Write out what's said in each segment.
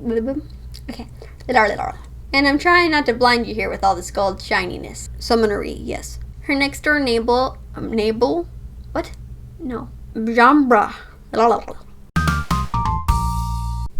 Okay. And I'm trying not to blind you here with all this gold shininess. So I'm gonna read, yes. Her next door neighbor, what? No. Jambra.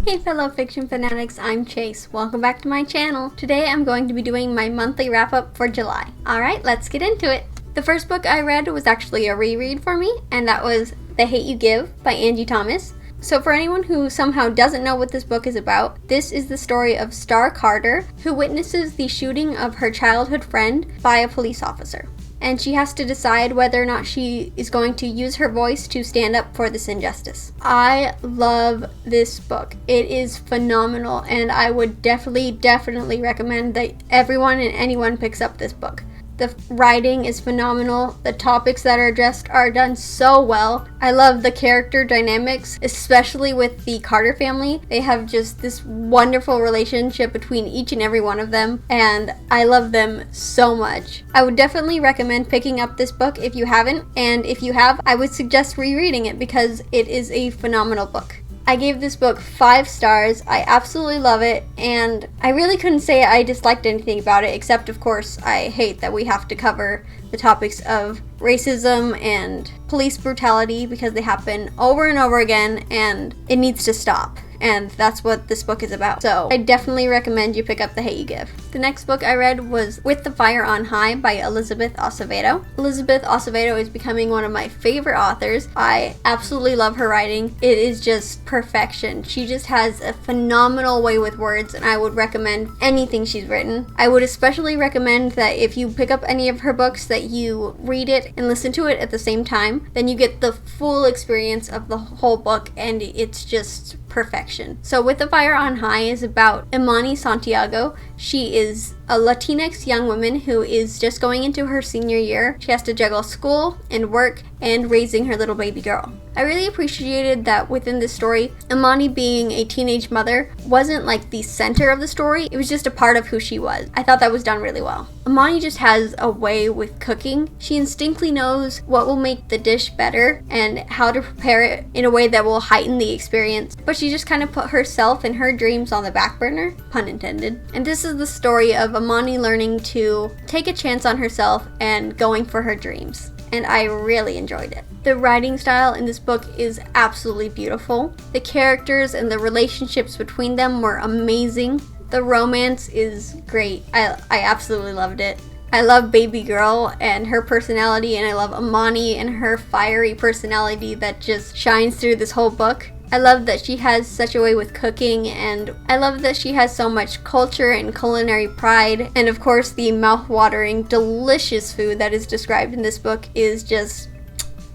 Hey fellow fiction fanatics, I'm Chase. Welcome back to my channel. Today I'm going to be doing my monthly wrap up for July. Alright, let's get into it. The first book I read was actually a reread for me, and that was The Hate You Give by Angie Thomas. So for anyone who somehow doesn't know what this book is about, this is the story of Star Carter, who witnesses the shooting of her childhood friend by a police officer. And she has to decide whether or not she is going to use her voice to stand up for this injustice. I love this book. It is phenomenal, and I would definitely recommend that everyone and anyone picks up this book. The writing is phenomenal. The topics that are addressed are done so well. I love the character dynamics, especially with the Carter family. They have just this wonderful relationship between each and every one of them, and I love them so much. I would definitely recommend picking up this book if you haven't, and if you have, I would suggest rereading it because it is a phenomenal book. I gave this book 5 stars. I absolutely love it, and I really couldn't say I disliked anything about it, except of course I hate that we have to cover the topics of racism and police brutality because they happen over and over again, and it needs to stop. And that's what this book is about. So I definitely recommend you pick up The Hate You Give. The next book I read was With the Fire on High by Elizabeth Acevedo. Elizabeth Acevedo is becoming one of my favorite authors. I absolutely love her writing. It is just perfection. She just has a phenomenal way with words, and I would recommend anything she's written. I would especially recommend that if you pick up any of her books that you read it and listen to it at the same time, then you get the full experience of the whole book, and it's just perfection. So With the Fire on High is about Imani Santiago. She is a Latinx young woman who is just going into her senior year. She has to juggle school and work and raising her little baby girl. I really appreciated that within this story, Imani being a teenage mother wasn't like the center of the story. It was just a part of who she was. I thought that was done really well. Imani just has a way with cooking. She instinctively knows what will make the dish better and how to prepare it in a way that will heighten the experience. But she just kind of put herself and her dreams on the back burner, pun intended. And this is the story of Imani learning to take a chance on herself and going for her dreams. And I really enjoyed it. The writing style in this book is absolutely beautiful. The characters and the relationships between them were amazing. The romance is great. I absolutely loved it. I love baby girl and her personality, and I love Imani and her fiery personality that just shines through this whole book. I love that she has such a way with cooking, and I love that she has so much culture and culinary pride. And of course, the mouth-watering, delicious food that is described in this book is just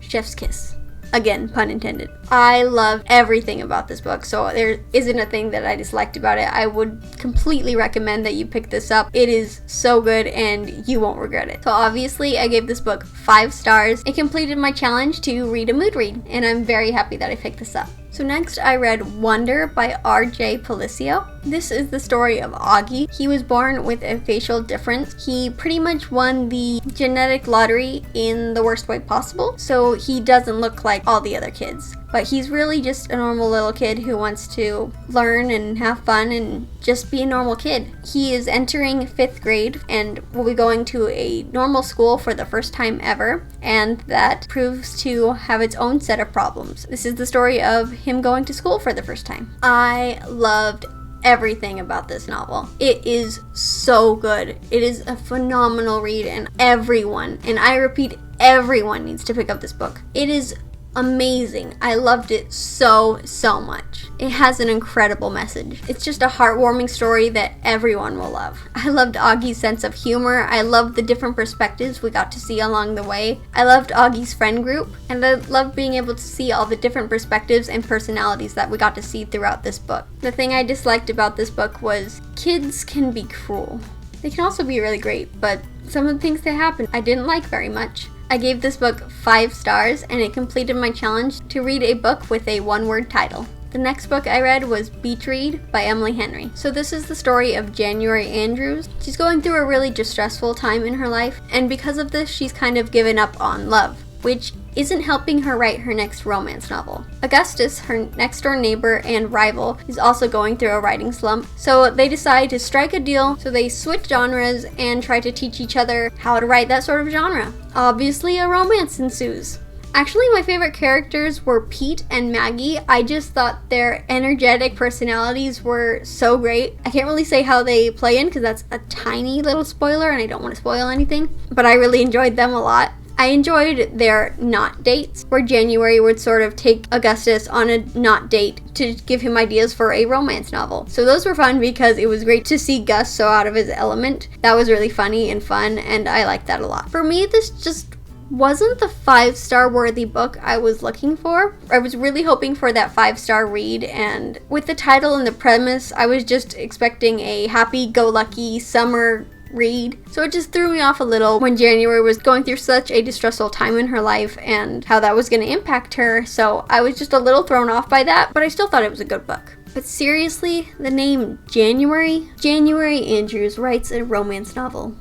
chef's kiss. Again, pun intended. I love everything about this book, so there isn't a thing that I disliked about it. I would completely recommend that you pick this up. It is so good and you won't regret it. So obviously I gave this book 5 stars. It completed my challenge to read a mood read, and I'm very happy that I picked this up. So next I read Wonder by R.J. Palicio. This is the story of Augie. He was born with a facial difference. He pretty much won the genetic lottery in the worst way possible, so he doesn't look like all the other kids. But he's really just a normal little kid who wants to learn and have fun and just be a normal kid. He is entering 5th grade and will be going to a normal school for the first time ever, and that proves to have its own set of problems. This is the story of him going to school for the first time. I loved everything about this novel. It is so good. It is a phenomenal read, and everyone, and I repeat, everyone needs to pick up this book. It is amazing. I loved it so much. It has an incredible message. It's just a heartwarming story that everyone will love. I loved Augie's sense of humor. I loved the different perspectives we got to see along the way. I loved Augie's friend group, and I loved being able to see all the different perspectives and personalities that we got to see throughout this book. The thing I disliked about this book was kids can be cruel. They can also be really great, but some of the things that happen I didn't like very much. I gave this book 5 stars, and it completed my challenge to read a book with a one-word title. The next book I read was Beach Read by Emily Henry. So this is the story of January Andrews. She's going through a really distressful time in her life, and because of this, she's kind of given up on love, which isn't helping her write her next romance novel. Augustus, her next door neighbor and rival, is also going through a writing slump, so they decide to strike a deal, so they switch genres and try to teach each other how to write that sort of genre. Obviously, a romance ensues. Actually, my favorite characters were Pete and Maggie. I just thought their energetic personalities were so great. I can't really say how they play in because that's a tiny little spoiler and I don't want to spoil anything, but I really enjoyed them a lot. I enjoyed their not dates, where January would sort of take Augustus on a not date to give him ideas for a romance novel. So those were fun because it was great to see Gus so out of his element. That was really funny and fun, and I liked that a lot. For me, this just wasn't the 5-star worthy book I was looking for. I was really hoping for that 5-star read, and with the title and the premise, I was just expecting a happy-go-lucky summer read. So it just threw me off a little when January was going through such a distressful time in her life and how that was going to impact her. So I was just a little thrown off by that, but I still thought it was a good book. But seriously, the name January? January Andrews writes a romance novel.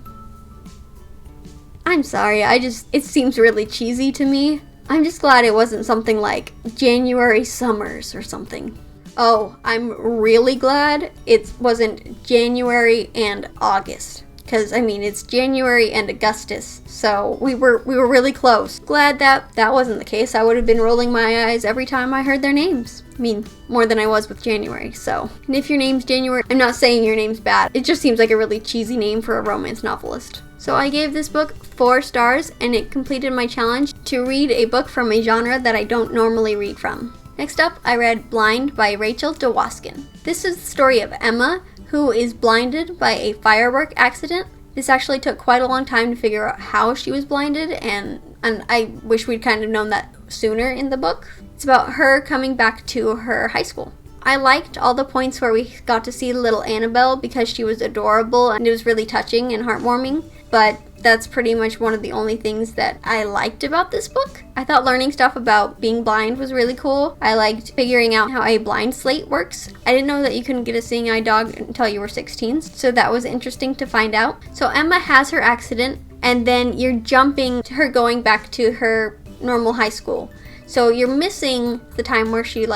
I'm sorry, it seems really cheesy to me. I'm just glad it wasn't something like January Summers or something. Oh, I'm really glad it wasn't January and August. Because, I mean, it's January and Augustus, so we were really close. Glad that wasn't the case. I would have been rolling my eyes every time I heard their names. I mean, more than I was with January, so. And if your name's January, I'm not saying your name's bad. It just seems like a really cheesy name for a romance novelist. So I gave this book 4 stars, and it completed my challenge to read a book from a genre that I don't normally read from. Next up, I read Blind by Rachel DeWaskin. This is the story of Emma, who is blinded by a firework accident. This actually took quite a long time to figure out how she was blinded, and I wish we'd kind of known that sooner in the book. It's about her coming back to her high school. I liked all the points where we got to see little Annabelle because she was adorable and it was really touching and heartwarming, but that's pretty much one of the only things that I liked about this book. I thought learning stuff about being blind was really cool. I liked figuring out how a blind slate works. I didn't know that you couldn't get a seeing eye dog until you were 16, so that was interesting to find out. So Emma has her accident, and then you're jumping to her going back to her normal high school. So you're missing the time where she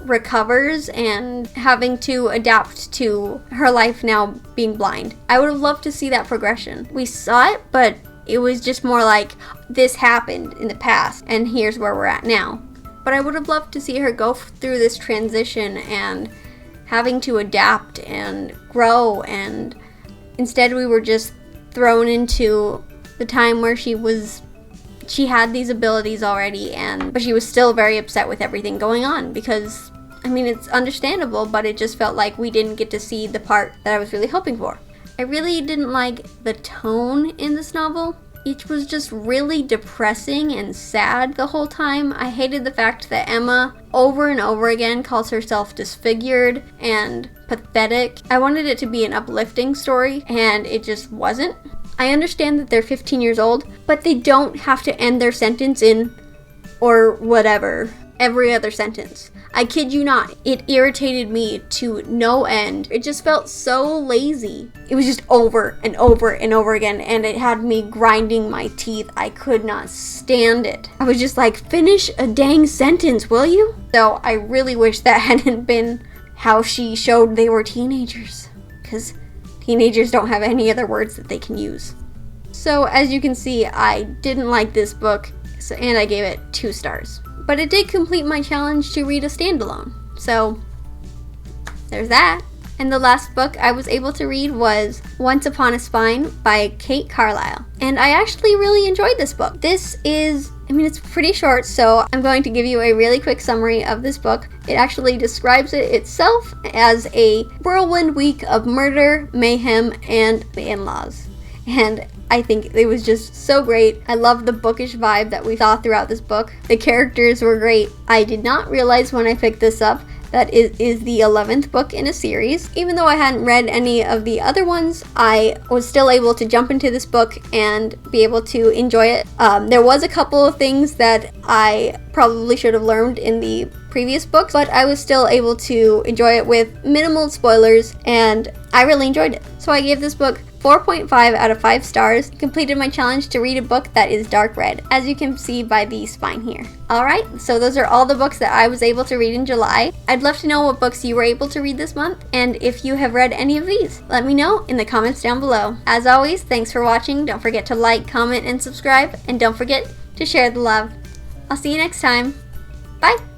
recovers and having to adapt to her life now being blind. I would have loved to see that progression. We saw it, but it was just more like this happened in the past and here's where we're at now. But I would have loved to see her go through this transition and having to adapt and grow, and instead we were just thrown into the time where she had these abilities already, but she was still very upset with everything going on because, I mean, it's understandable, but it just felt like we didn't get to see the part that I was really hoping for. I really didn't like the tone in this novel. It was just really depressing and sad the whole time. I hated the fact that Emma over and over again calls herself disfigured and pathetic. I wanted it to be an uplifting story, and it just wasn't. I understand that they're 15 years old, but they don't have to end their sentence in or whatever, every other sentence. I kid you not, it irritated me to no end. It just felt so lazy. It was just over and over and over again, and it had me grinding my teeth. I could not stand it. I was just like, finish a dang sentence, will you? So I really wish that hadn't been how she showed they were teenagers, because teenagers don't have any other words that they can use. So as you can see, I didn't like this book, and I gave it 2 stars. But it did complete my challenge to read a standalone. So there's that. And the last book I was able to read was Once Upon a Spine by Kate Carlisle. And I actually really enjoyed this book. This is, it's pretty short, so I'm going to give you a really quick summary of this book. It actually describes it itself as a whirlwind week of murder, mayhem, and the in-laws. And I think it was just so great. I love the bookish vibe that we saw throughout this book. The characters were great. I did not realize when I picked this up that it is the 11th book in a series. Even though I hadn't read any of the other ones, I was still able to jump into this book and be able to enjoy it. There was a couple of things that I probably should have learned in the previous books, but I was still able to enjoy it with minimal spoilers, and I really enjoyed it. So I gave this book 4.5 out of 5 stars, completed my challenge to read a book that is dark red, as you can see by the spine here. Alright, so those are all the books that I was able to read in July. I'd love to know what books you were able to read this month, and if you have read any of these, let me know in the comments down below. As always, thanks for watching. Don't forget to like, comment, and subscribe, and don't forget to share the love. I'll see you next time. Bye!